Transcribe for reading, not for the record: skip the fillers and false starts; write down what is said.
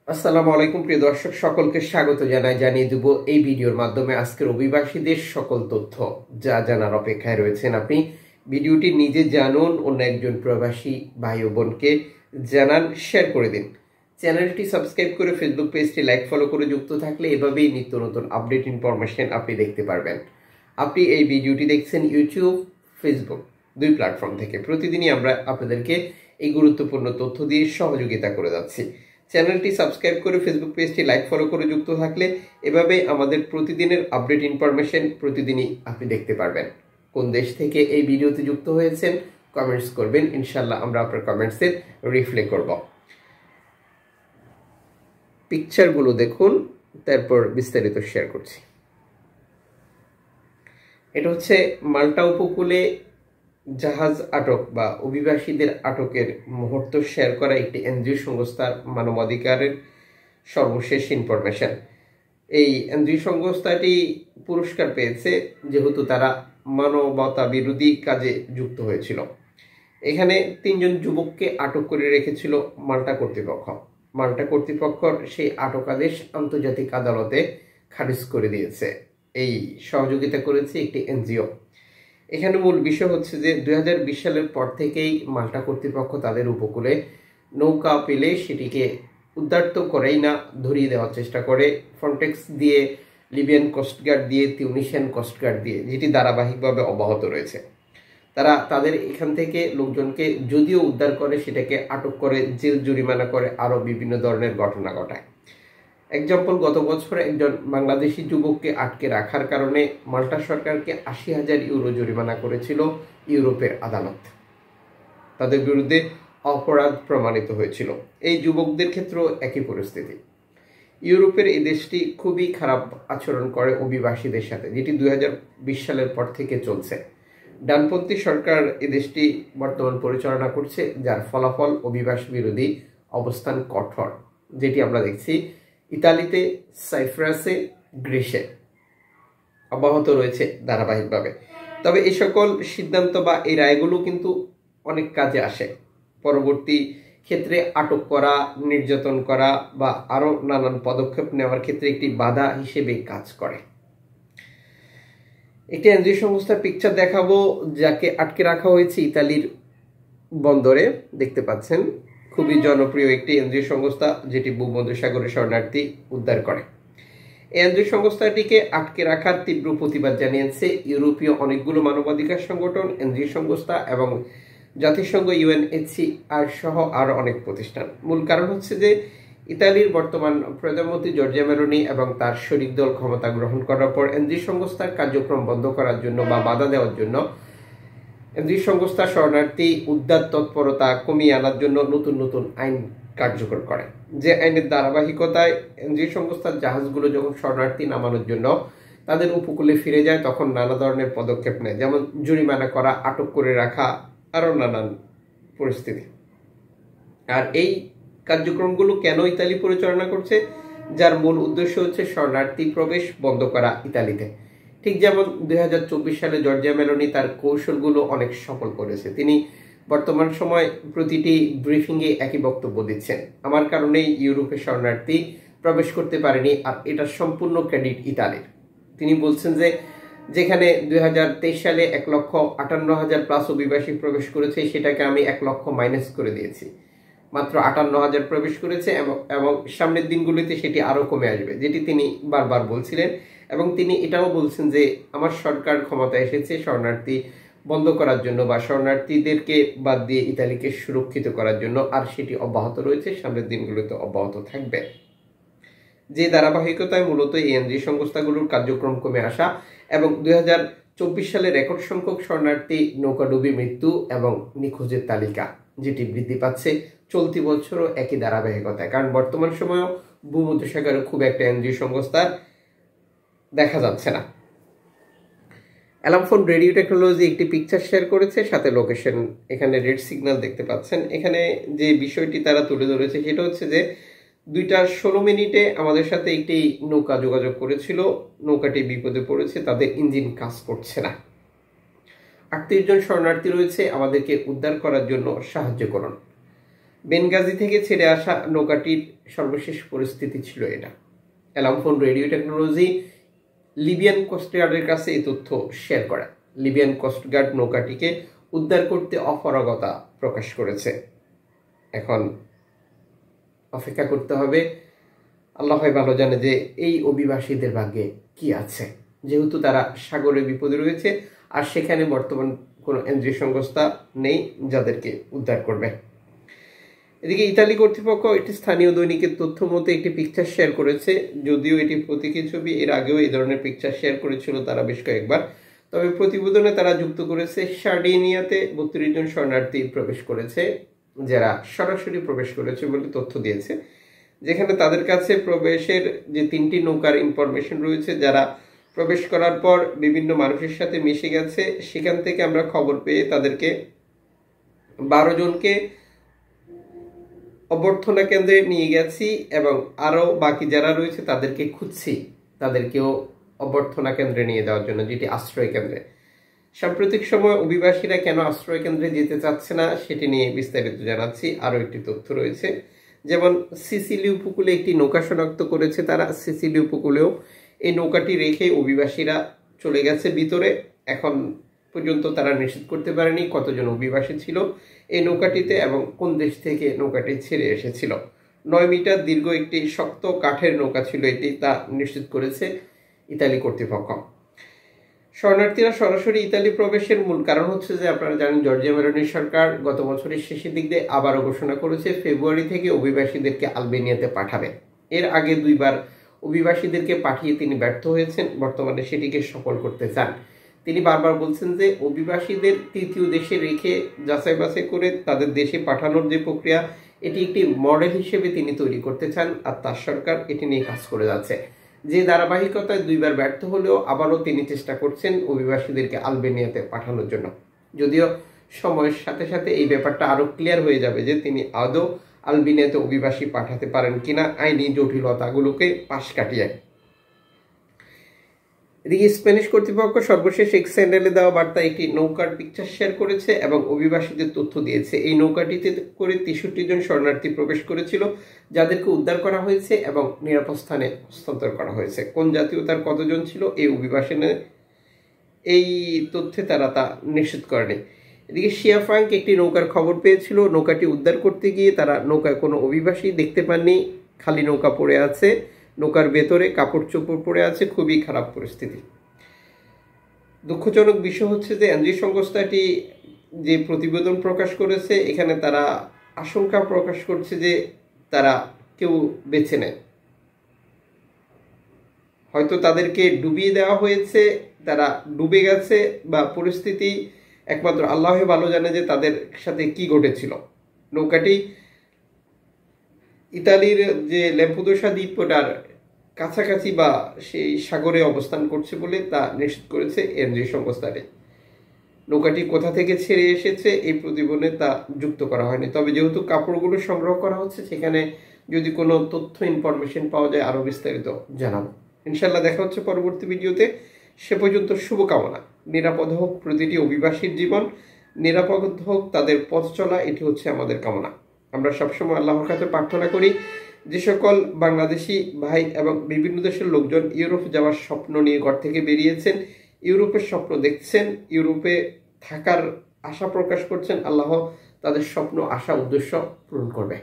আসসালামু আলাইকুম প্রিয় দর্শক, সকলকে স্বাগত জানিয়ে দেব এই ভিডিওর মাধ্যমে আজকের অভিবাসীদের সকল তথ্য যা জানার অপেক্ষায় রয়েছেন। আপনি ভিডিওটি নিজে জানুন, অন্য একজন প্রবাসী ভাই ও বোনকে জানান, শেয়ার করে দিন। চ্যানেলটি সাবস্ক্রাইব করে ফেসবুক পেজটি লাইক ফলো করে যুক্ত থাকলে এভাবেই নিত্য নতুন আপডেট ইনফরমেশন আপনি দেখতে পারবেন। আপনি এই ভিডিওটি দেখছেন ইউটিউব, ফেসবুক দুই প্ল্যাটফর্ম থেকে। প্রতিদিনই আমরা আপনাদেরকে এই গুরুত্বপূর্ণ তথ্য দিয়ে সহযোগিতা করে যাচ্ছি। চ্যানেলটি সাবস্ক্রাইব করে ফেসবুক পেজটি লাইক ফলো করে যুক্ত থাকলে এভাবে আমাদের প্রতিদিনের আপডেট ইনফরমেশন প্রতিদিনই আপনি দেখতে পারবেন। কোন দেশ থেকে এই ভিডিওতে যুক্ত হয়েছেন কমেন্টস করবেন, ইনশাল্লাহ আমরা আপনার কমেন্টসের রিপ্লাই করব। পিকচারগুলো দেখুন, তারপর বিস্তারিত শেয়ার করছি। এটা হচ্ছে মাল্টা উপকূলে জাহাজ আটক বা অভিবাসীদের আটকের মুহূর্ত শেয়ার করা একটি এনজিও সংস্থার মানবাধিকারের সর্বশেষ ইনফরমেশন। এই এনজিও সংস্থাটি পুরস্কার পেয়েছে যেহেতু তারা মানবতা বিরোধী কাজে যুক্ত হয়েছিল। এখানে 3 জন যুবককে আটক করে রেখেছিল মাল্টা কর্তৃপক্ষ। মাল্টা কর্তৃপক্ষ সেই আটক আদেশ আন্তর্জাতিক আদালতে খারিজ করে দিয়েছে। এই সহযোগিতা করেছে একটি এনজিও। এখানে মূল বিষয় হচ্ছে যে 2020 সালের পর থেকেই মাল্টা কর্তৃপক্ষ তাদের উপকূলে নৌকা পেলে সেটিকে উদ্ধার তো করেই না, ধরিয়ে দেওয়ার চেষ্টা করে ফ্রন্টেক্স দিয়ে, লিবিয়ান কোস্টগার্ড দিয়ে, তিউনিশিয়ান কোস্টগার্ড দিয়ে, যেটি ধারাবাহিকভাবে অব্যাহত রয়েছে। তারা তাদের এখান থেকে লোকজনকে যদিও উদ্ধার করে সেটাকে আটক করে জেল জরিমানা করে, আরও বিভিন্ন ধরনের ঘটনা ঘটায়। এক্সাম্পল, গত বছর একজন বাংলাদেশি যুবককে আটকে রাখার কারণে মাল্টা সরকারকে 80,000 ইউরো জরিমানা করেছিল ইউরোপের আদালত। তাদের বিরুদ্ধে অপরাধ প্রমাণিত হয়েছিল। এই যুবকদের ক্ষেত্রেও একই পরিস্থিতি। ইউরোপের এই দেশটি খুবই খারাপ আচরণ করে অভিবাসীদের সাথে, যেটি 2020 সালের পর থেকে চলছে। ডানপন্থী সরকার এই দেশটি বর্তমান পরিচালনা করছে, যার ফলাফল অভিবাসী বিরোধী অবস্থান কঠোর, যেটি আমরা দেখছি ইতালিতে, সাইপ্রাসে, গ্রিসে অব্যাহত রয়েছে ধারাবাহিকভাবে। তবে এই সকল সিদ্ধান্ত বা এই রায়গুলো কিন্তু অনেক কাজে আসে। পরবর্তী ক্ষেত্রে আটক করা, নির্যাতন করা বা আরও নানান পদক্ষেপ নেওয়ার ক্ষেত্রে একটি বাধা হিসেবে কাজ করে। একটি এনজিও সংস্থার পিকচার দেখাবো, যাকে আটকে রাখা হয়েছে ইতালির বন্দরে। দেখতে পাচ্ছেন খুবই জনপ্রিয় একটি এনজিও সংস্থা, যেটি ভূমধ্যসাগরে শরণার্থী উদ্ধার করে। এই এনজিও সংস্থাটিকে আটকে রাখার তীব্র প্রতিবাদ জানিয়েছে ইউরোপীয় অনেকগুলো মানবাধিকার সংগঠন, এনজিও সংস্থা এবং জাতিসংঘ, UNHCR সহ আরও অনেক প্রতিষ্ঠান। মূল কারণ হচ্ছে যে ইতালির বর্তমান প্রধানমন্ত্রী জর্জিয়া মেলোনি এবং তার শরিক দল ক্ষমতা গ্রহণ করার পর এনজিও সংস্থার কার্যক্রম বন্ধ করার জন্য বা বাধা দেওয়ার জন্য এনজিও সংস্থা শরণার্থী উদ্ধার তৎপরতা কমিয়ে আনার জন্য নতুন নতুন আইন কার্যকর করে। যে আইনের ধারাবাহিকতায় এনজিও সংস্থার জাহাজগুলো যখন শরণার্থী নামানোর জন্য তাদের উপকূলে ফিরে যায়, তখন নানা ধরনের পদক্ষেপ নেয়, যেমন জরিমানা করা, আটক করে রাখা, আরও নানান পরিস্থিতি। আর এই কার্যক্রমগুলো কেন ইতালি পরিচালনা করছে? যার মূল উদ্দেশ্য হচ্ছে শরণার্থী প্রবেশ বন্ধ করা ইতালিতে। ঠিক যেমন 2024 সালে জর্জিয়া মেলোনি তার কৌশলগুলো অনেক সফল করেছে। তিনি বর্তমান সময় প্রতিটি ব্রিফিংয়ে একই বক্তব্য দিচ্ছেন, আমার কারণেই ইউরোপে শরণার্থী প্রবেশ করতে পারেনি, আর এটা সম্পূর্ণ ক্রেডিট ইতালির। তিনি বলছেন যে যেখানে 2023 সালে 1,58,000 প্লাস অভিবাসী প্রবেশ করেছে, সেটাকে আমি 1 লক্ষ মাইনাস করে দিয়েছি। মাত্র 58,000 প্রবেশ করেছে এবং সামনের দিনগুলিতে সেটি আরও কমে আসবে, যেটি তিনি বারবার বলছিলেন। এবং তিনি এটাও বলছেন যে আমার সরকার ক্ষমতায় এসেছে শরণার্থী বন্ধ করার জন্য বা শরণার্থীদেরকে বাদ দিয়ে ইতালিকে সুরক্ষিত করার জন্য, আর সেটি অব্যাহত রয়েছে, সামনের দিনগুলোতে অব্যাহত থাকবে। যে ধারাবাহিকতায় মূলত এই এনজিও সংস্থাগুলোর কার্যক্রম কমে আসা এবং 2024 সালে রেকর্ড সংখ্যক শরণার্থী নৌকাডুবি মৃত্যু এবং নিখোঁজের তালিকা, যেটি বৃদ্ধি পাচ্ছে চলতি বছরও একই ধারাবাহিকতায়। কারণ বর্তমান সময়েও ভূমধ্যসাগরে খুব একটা এনজিও সংস্থার দেখা যাচ্ছে না। অ্যালামফোন রেডিও টেকনোলজি একটি পিকচার শেয়ার করেছে, সাথে লোকেশন। এখানে রেড সিগন্যাল দেখতে পাচ্ছেন। এখানে যে বিষয়টি তারা তুলে ধরেছে সেটা হচ্ছে যে 2:16 আমাদের সাথে একটি নৌকা যোগাযোগ করেছিল, নৌকাটি বিপদে পড়েছে, তাদের ইঞ্জিন কাজ করছে না, 38 জন শরণার্থী রয়েছে, আমাদেরকে উদ্ধার করার জন্য সাহায্য করুন। বেনগাজি থেকে ছেড়ে আসা নৌকাটির সর্বশেষ পরিস্থিতি ছিল এটা। অ্যালামফোন রেডিও টেকনোলজি লিবিয়ান কোস্টগার্ডের কাছে এই তথ্য শেয়ার করে। লিবিয়ান কোস্টগার্ড নৌকাটিকে উদ্ধার করতে অপারগতা প্রকাশ করেছে। এখন অপেক্ষা করতে হবে, আল্লাহ ভালো জানে যে এই অভিবাসীদের ভাগ্যে কি আছে, যেহেতু তারা সাগরে বিপদে রয়েছে আর সেখানে বর্তমান কোনো এনজিও সংস্থা নেই যাদেরকে উদ্ধার করবে। এদিকে ইতালি কর্তৃপক্ষ একটি স্থানীয় দৈনিকের তথ্য মতো একটি পিকচার শেয়ার করেছে। যদিও এটি প্রতীকী ছবি, এর আগেও এই ধরনের পিকচার শেয়ার করেছিল তারা বেশ কয়েকবার। তবে প্রতিবেদনে তারা যুক্ত করেছে সার্ডিনিয়াতে 32 জন শরণার্থী প্রবেশ করেছে, যারা সরাসরি প্রবেশ করেছে বলে তথ্য দিয়েছে। যেখানে তাদের কাছে প্রবেশের যে 3টি নৌকার ইনফরমেশন রয়েছে, যারা প্রবেশ করার পর বিভিন্ন মানুষের সাথে মিশে গেছে। সেখান থেকে আমরা খবর পেয়ে তাদেরকে 12 জনকে অভ্যর্থনা কেন্দ্রে নিয়ে গেছি এবং আরো বাকি যারা রয়েছে তাদেরকে খুঁজছি, তাদেরকেও অভ্যর্থনা কেন্দ্রে নিয়ে দেওয়ার জন্য, যেটি আশ্রয় কেন্দ্রে। সাম্প্রতিক সময় অভিবাসীরা কেন আশ্রয় কেন্দ্রে যেতে চাচ্ছে না সেটি নিয়ে বিস্তারিত জানাচ্ছি। আরো একটি তথ্য রয়েছে, যেমন সিসিলি উপকূলে একটি নৌকা শনাক্ত করেছে তারা। সিসিলি উপকূলেও এই নৌকাটি রেখে অভিবাসীরা চলে গেছে ভিতরে। এখন পর্যন্ত তারা নিশ্চিত করতে পারেনি কতজন অভিবাসী ছিল এই নৌকাটিতে এবং কোন দেশ থেকে নৌকাটি ছেড়ে এসেছিল। 9 মিটার দীর্ঘ একটি শক্ত কাঠের নৌকা ছিল এটি, তা নিশ্চিত করেছে ইতালি কর্তৃপক্ষ। শরণার্থীরা সরাসরি ইতালি প্রবেশের মূল কারণ হচ্ছে যে, আপনারা জানেন জর্জিয়া মেলোনি সরকার গত বছরের শেষের দিক দিয়ে আবারও ঘোষণা করেছে ফেব্রুয়ারি থেকে অভিবাসীদেরকে আলবেনিয়াতে পাঠাবে। এর আগে 2বার অভিবাসীদেরকে পাঠিয়ে তিনি ব্যর্থ হয়েছেন, বর্তমানে সেটিকে সফল করতে চান। তিনি বারবার বলছেন যে অভিবাসীদের তৃতীয় দেশে রেখে যাচাই বাছাই করে তাদের দেশে পাঠানোর যে প্রক্রিয়া, এটি একটি মডেল হিসেবে তিনি তৈরি করতে চান, আর তার সরকার এটি নিয়ে কাজ করে যাচ্ছে। যে ধারাবাহিকতায় 2বার ব্যর্থ হলেও আবারও তিনি চেষ্টা করছেন অভিবাসীদেরকে আলবেনিয়াতে পাঠানোর জন্য। যদিও সময়ের সাথে সাথে এই ব্যাপারটা আরো ক্লিয়ার হয়ে যাবে যে তিনি আদৌ আলবেনিয়াতে অভিবাসী পাঠাতে পারেন কিনা আইনি জটিলতাগুলোকে পাশ কাটিয়ে। এদিকে স্প্যানিশ কর্তৃপক্ষ সর্বশেষ এক্স হ্যান্ডেলে দেওয়া বার্তায় একটি নৌকার পিকচার শেয়ার করেছে এবং অভিবাসীদের তথ্য দিয়েছে। এই নৌকাটিতে করে 63 জন শরণার্থী প্রবেশ করেছিল, যাদেরকে উদ্ধার করা হয়েছে এবং নিরাপদ স্থানে হস্তান্তর করা হয়েছে। কোন জাতীয়তার কতজন ছিল এই অভিবাসনে, এই তথ্যে তারা তা নিশ্চিত করেনি। এদিকে শিয়া ফ্রাঙ্ক একটি নৌকার খবর পেয়েছিল। নৌকাটি উদ্ধার করতে গিয়ে তারা নৌকায় কোনো অভিবাসী দেখতে পাননি, খালি নৌকা পড়ে আছে, নৌকার ভেতরে কাপড় চোপড় পড়ে আছে, খুবই খারাপ পরিস্থিতি। দুঃখজনক বিষয় হচ্ছে যে এনজিও সংস্থাটি যে প্রতিবেদন প্রকাশ করেছে, এখানে তারা আশঙ্কা প্রকাশ করছে যে তারা কেউ বেছে নেয়, হয়তো তাদেরকে ডুবিয়ে দেওয়া হয়েছে, তারা ডুবে গেছে, বা পরিস্থিতি একমাত্র আল্লাহ ভালো জানে যে তাদের সাথে কি ঘটেছিল। নৌকাটি ইতালির যে ল্যাম্পুদোসা দ্বীপ ওটার কাছাকাছি বা সেই সাগরে অবস্থান করছে বলে তা নিশ্চিত করেছে এনজিও সংস্থাটি। নৌকাটি কোথা থেকে ছেড়ে এসেছে এই প্রতিবেদনে তা যুক্ত করা হয়নি। তবে যেহেতু কাপড়গুলো সংগ্রহ করা হচ্ছে, সেখানে যদি কোনো তথ্য ইনফরমেশন পাওয়া যায় আরো বিস্তারিত জানাবো। ইনশাল্লাহ দেখা হচ্ছে পরবর্তী ভিডিওতে। সে পর্যন্ত শুভকামনা। নিরাপদ হোক প্রতিটি অভিবাসীর জীবন, নিরাপদ হোক তাদের পথ চলা, এটি হচ্ছে আমাদের কামনা। আমরা সবসময় আল্লাহর কাছে প্রার্থনা করি যে সকল বাংলাদেশি ভাই এবং বিভিন্ন দেশের লোকজন ইউরোপ যাওয়ার স্বপ্ন নিয়ে ঘর থেকে বেরিয়েছেন, ইউরোপের স্বপ্ন দেখছেন, ইউরোপে থাকার আশা প্রকাশ করছেন, আল্লাহ তাদের স্বপ্ন আশা উদ্দেশ্য পূরণ করবে।